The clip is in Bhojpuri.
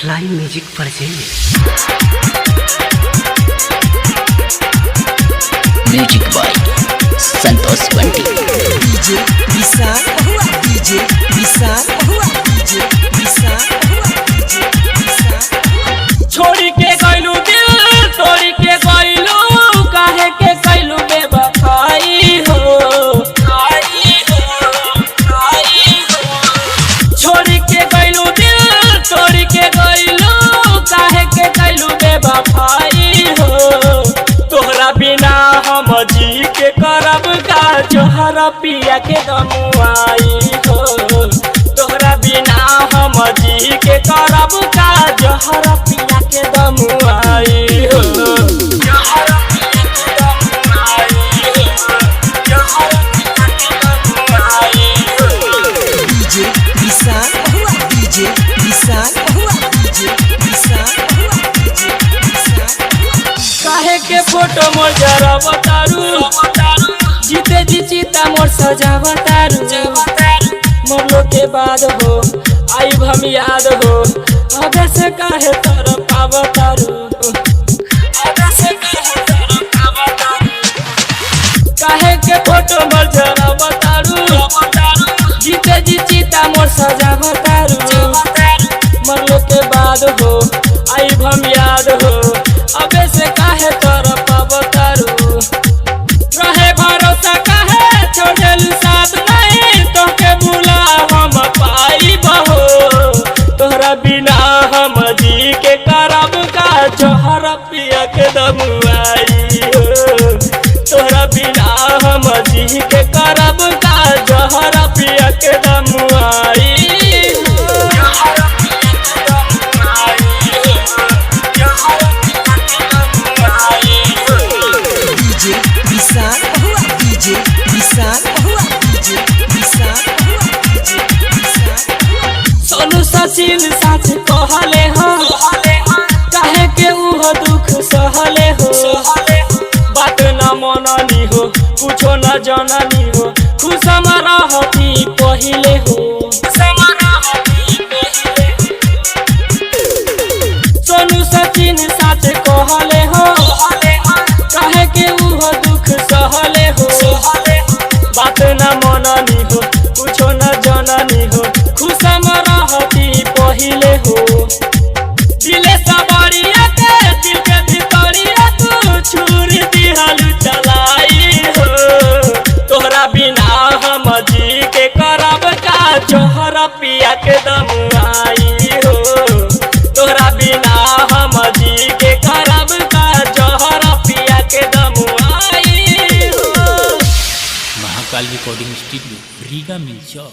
फ्लाई म्यूजिक पर जाइए। Music by Santosh Bunty. DJ Vishal DJ Vishal DJ Vishal DJ Vishal. छोड़ी के गइलू दिल तोड़ी के गइलू काहे के गइलू बेवफाई हो छोड़ी के गइलू दिल तोड़ी के गइलू काहे के गइलू बेवफाई हो। तोहरा बिना हम जी के करब का जोहरा पिया के दमुआई हो। तोहरा बिना हम जी के करब का जोहरा पिया के दमुआई हो। जोहरा पिया के दमुआई हो। जोहरा पिया के दमुआई हो। DJ Vishal DJ Vishal DJ Vishal DJ विशाल। काहे के फोटो मोर जरा बतारू जीते जी चिता मोर सजा बतारू। मरलो के बाद हो आई हम याद हो अबे से काहे तरफ आवतारू। काहे के फोटो मोर जरा बतारू जीते जी चिता मोर सजा बतारू। मरलो के बाद हो आई हम याद हो अबे से काहे तरफ आवतारू। रहे भरोसा काहे छोड़ल साथ नहीं तोके भूला हम पाई बहो। तोहरा बिना हम जी के करब का जोहरा पिया के दमुआई हो। तोहरा बिना हम जी के करब का जोहरा पिया के दमुआई हो। जोहरा पिया के दमुआई हो। जोहरा पिया के दमुआई हो। DJ Vishal DJ Vishal DJ Vishal DJ विशाल। सोनू सचिन साथ कहले हो काहे के उहो दुख सहले हो। बात न मननी हो कुछो न जननी हो खुश रहती पहिले हो। सोनू सचिन साथ कहले हो काहे के उहो दुख सहले हो। बात न मननी हो कुछो न जननी हो खुश रहती पहिले हो। दिले सबरिया के दिल के भितरिया तू छुरी दिहलु चलाई हो। तोहरा बिना हम जी के करब का जोहरा पिया के दमुआई हो। तोहरा बिना हम जी के करब का जोहरा पिया के दमुआई हो। महाकाल रिकॉर्डिंग स्टूडियो रीगा मिल जाओ।